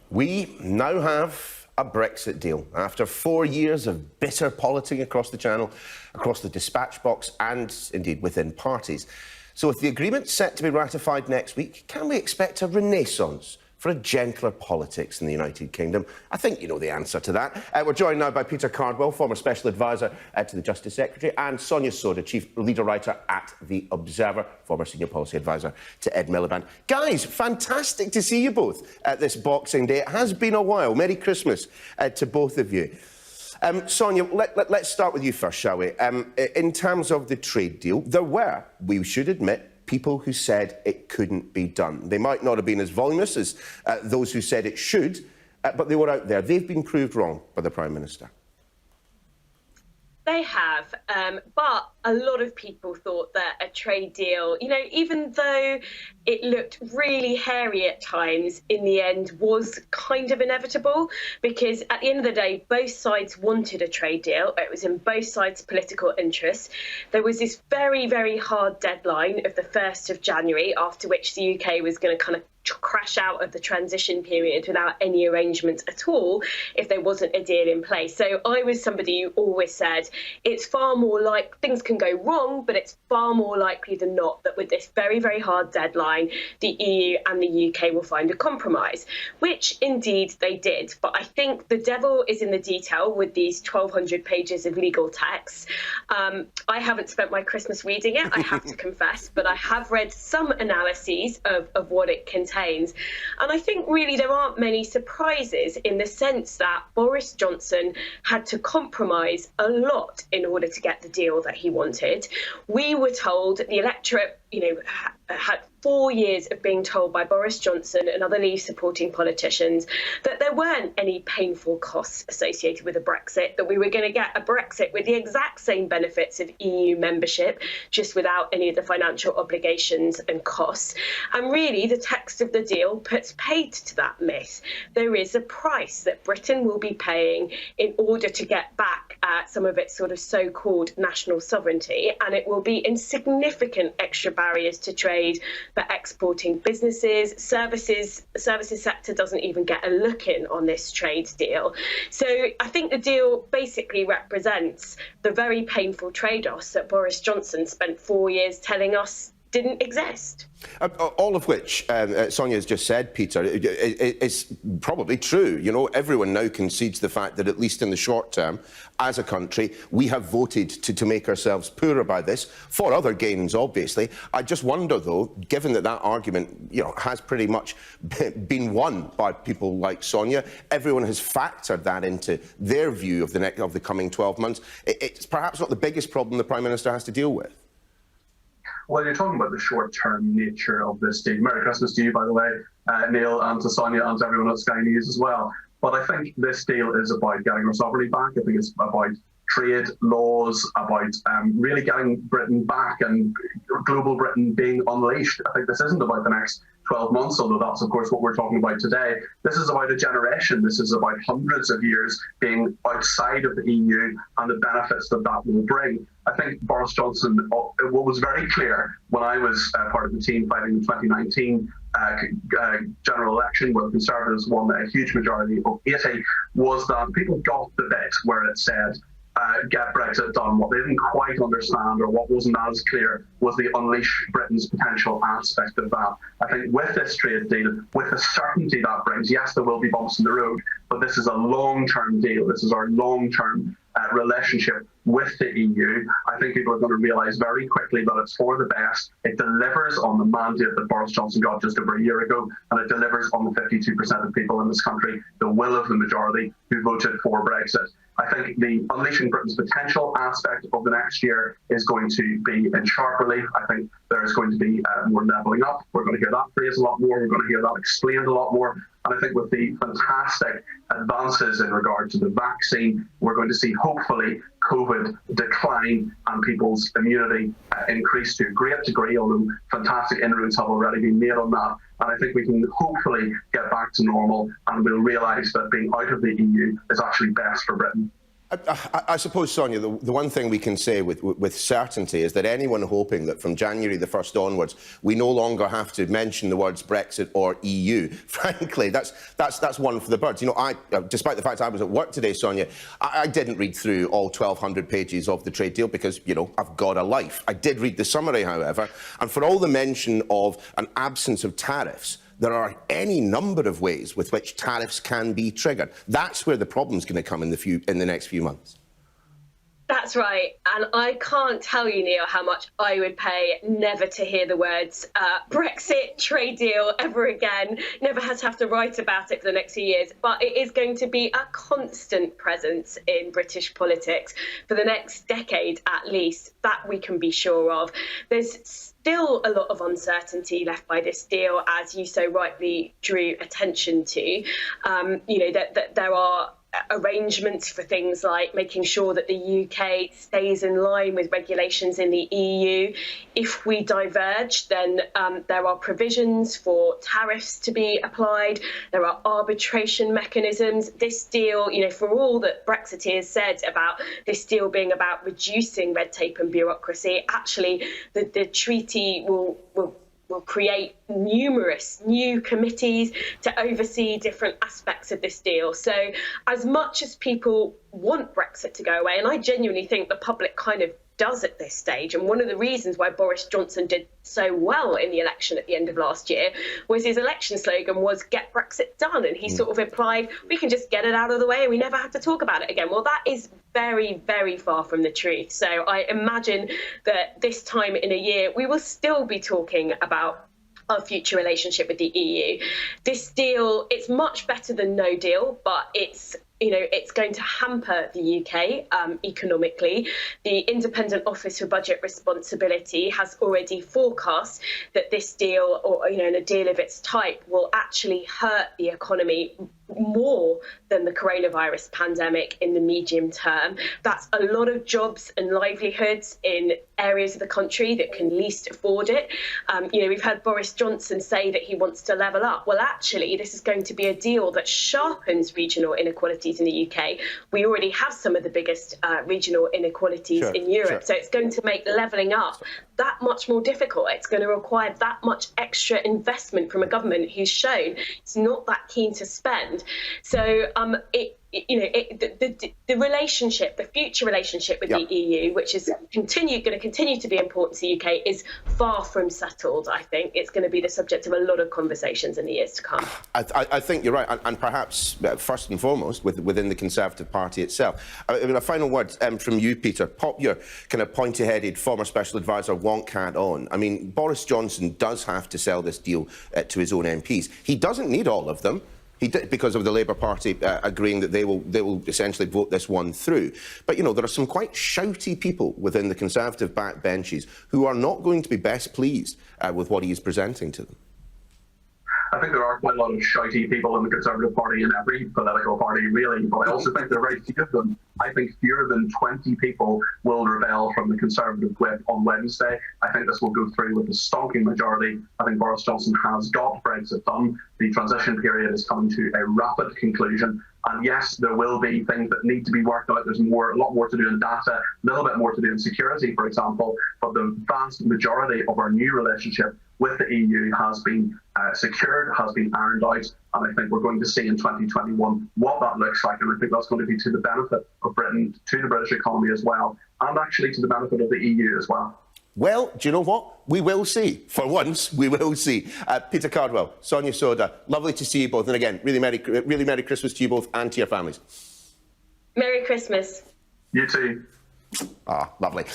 We now have a Brexit deal after 4 years of bitter politicking across the Channel, across the dispatch box and indeed within parties. So with the agreement set to be ratified next week, can we expect a renaissance for a gentler politics in the United Kingdom? I think you know the answer to that. We're joined now by Peter Cardwell, former Special Advisor to the Justice Secretary, and Sonia Sodha, Chief Leader Writer at The Observer, former Senior Policy Advisor to Ed Miliband. Guys, fantastic to see you both at this Boxing Day. It has been a while. Merry Christmas to both of you. Sonia, let's start with you first, shall we? In terms of the trade deal, there were, we should admit, people who said it couldn't be done. They might not have been as voluminous as those who said it should, but they were out there. They've been proved wrong by the Prime Minister. They have, but a lot of people thought that a trade deal, you know, even though it looked really hairy at times, in the end was kind of inevitable, because at the end of the day, both sides wanted a trade deal. It was in both sides' political interests. There was this very, very hard deadline of the 1st of January, after which the UK was going to kind of crash out of the transition period without any arrangements at all if there wasn't a deal in place. So I was somebody who always said it's far more like things can go wrong, but it's far more likely than not that with this very, very hard deadline, the EU and the UK will find a compromise, which indeed they did. But I think the devil is in the detail with these 1,200 pages of legal text. I haven't spent my Christmas reading it, I have to confess, but I have read some analyses of what it contains. And I think really there aren't many surprises in the sense that Boris Johnson had to compromise a lot in order to get the deal that he wanted. We were told, the electorate, you know, had 4 years of being told by Boris Johnson and other Leave supporting politicians that there weren't any painful costs associated with a Brexit, that we were going to get a Brexit with the exact same benefits of EU membership, just without any of the financial obligations and costs. And really, the text of the deal puts paid to that myth. There is a price that Britain will be paying in order to get back some of its sort of so-called national sovereignty, and it will be insignificant extra barriers to trade for exporting businesses. The services sector doesn't even get a look in on this trade deal. So I think the deal basically represents the very painful trade-offs that Boris Johnson spent 4 years telling us didn't exist. All of which Sonia has just said, Peter, is probably true. You know, everyone now concedes the fact that at least in the short term, as a country, we have voted to make ourselves poorer by this, for other gains, obviously. I just wonder, though, given that that argument, you know, has pretty much been won by people like Sonia, everyone has factored that into their view of the coming 12 months. It's perhaps not the biggest problem the Prime Minister has to deal with. Well, you're talking about the short-term nature of this deal. Merry Christmas to you, by the way, Neil, and to Sonia and to everyone at Sky News as well. But I think this deal is about getting our sovereignty back. I think it's about trade laws, about really getting Britain back and global Britain being unleashed. I think this isn't about the next 12 months, although that's, of course, what we're talking about today. This is about a generation. This is about hundreds of years being outside of the EU and the benefits that that will bring. I think Boris Johnson, what was very clear when I was part of the team fighting the 2019 general election, where the Conservatives won a huge majority of 80, was that people got the bit where it said, get Brexit done. What they didn't quite understand, or what wasn't as clear, was the unleash Britain's potential aspect of that. I think with this trade deal, with the certainty that brings, yes, there will be bumps in the road, but this is a long-term deal. This is our long-term relationship with the EU. I think people are going to realise very quickly that it's for the best. It delivers on the mandate that Boris Johnson got just over a year ago, and it delivers on the 52% of people in this country, the will of the majority who voted for Brexit. I think the unleashing Britain's potential aspect of the next year is going to be in sharp relief. I think there is going to be more levelling up. We're going to hear that phrase a lot more. We're going to hear that explained a lot more. And I think with the fantastic advances in regard to the vaccine, we're going to see, hopefully, COVID decline and people's immunity increase to a great degree, although fantastic inroads have already been made on that. And I think we can hopefully get back to normal, and we'll realise that being out of the EU is actually best for Britain. I suppose, Sonia, the one thing we can say with certainty is that anyone hoping that from January the 1st onwards we no longer have to mention the words Brexit or EU, frankly, that's one for the birds. You know, despite the fact I was at work today, Sonia, I didn't read through all 1,200 pages of the trade deal because, you know, I've got a life. I did read the summary, however, and for all the mention of an absence of tariffs, there are any number of ways with which tariffs can be triggered. That's where the problem's going to come in the next few months. That's right. And I can't tell you, Neil, how much I would pay never to hear the words Brexit, trade deal ever again, never had to have to write about it for the next few years. But it is going to be a constant presence in British politics for the next decade at least. That we can be sure of. There's still a lot of uncertainty left by this deal, as you so rightly drew attention to. You know, that there are arrangements for things like making sure that the UK stays in line with regulations in the EU. If we diverge, then there are provisions for tariffs to be applied. There are arbitration mechanisms. This deal, you know, for all that Brexiteers said about this deal being about reducing red tape and bureaucracy, actually the treaty will create numerous new committees to oversee different aspects of this deal. So as much as people want Brexit to go away, and I genuinely think the public kind of does at this stage, and one of the reasons why Boris Johnson did so well in the election at the end of last year was his election slogan was "Get Brexit done," and he sort of implied we can just get it out of the way and we never have to talk about it again. Well, that is very, very far from the truth. So I imagine that this time in a year we will still be talking about our future relationship with the EU. This deal, it's much better than no deal, but it's going to hamper the UK economically. The Independent Office for Budget Responsibility has already forecast that this deal, or and a deal of its type, will actually hurt the economy more than the coronavirus pandemic in the medium term. That's a lot of jobs and livelihoods in areas of the country that can least afford it. We've heard Boris Johnson say that he wants to level up. Well, actually, this is going to be a deal that sharpens regional inequalities in the UK. We already have some of the biggest regional inequalities in Europe. So it's going to make levelling up that much more difficult. It's going to require that much extra investment from a government who's shown it's not that keen to spend. So the relationship, the future relationship with the EU, which is going to continue to be important to the UK, is far from settled. I think it's going to be the subject of a lot of conversations in the years to come. I think you're right, and perhaps first and foremost within the Conservative Party itself. I mean, a final word from you, Peter. Pop your kind of pointy-headed former special advisor wonk hat on. I mean, Boris Johnson does have to sell this deal to his own MPs. He doesn't need all of them. He did, because of the Labour Party agreeing that they will essentially vote this one through. But, there are some quite shouty people within the Conservative backbenches who are not going to be best pleased with what he is presenting to them. I think there are quite a lot of shouty people in the Conservative Party, in every political party, really, but I also think there are very few of them. I think fewer than 20 people will rebel from the Conservative whip on Wednesday. I think this will go through with a stonking majority. I think Boris Johnson has got Brexit done. The transition period is coming to a rapid conclusion. And yes, there will be things that need to be worked out. There's a lot more to do in data, a little bit more to do in security, for example. But the vast majority of our new relationship with the EU has been secured, has been ironed out. And I think we're going to see in 2021 what that looks like. And I think that's going to be to the benefit of Britain, to the British economy as well, and actually to the benefit of the EU as well. Well, do you know what? We will see. For once, we will see. Peter Cardwell, Sonia Sodha, lovely to see you both. And again, really Merry Christmas to you both and to your families. Merry Christmas. You too. Ah, lovely.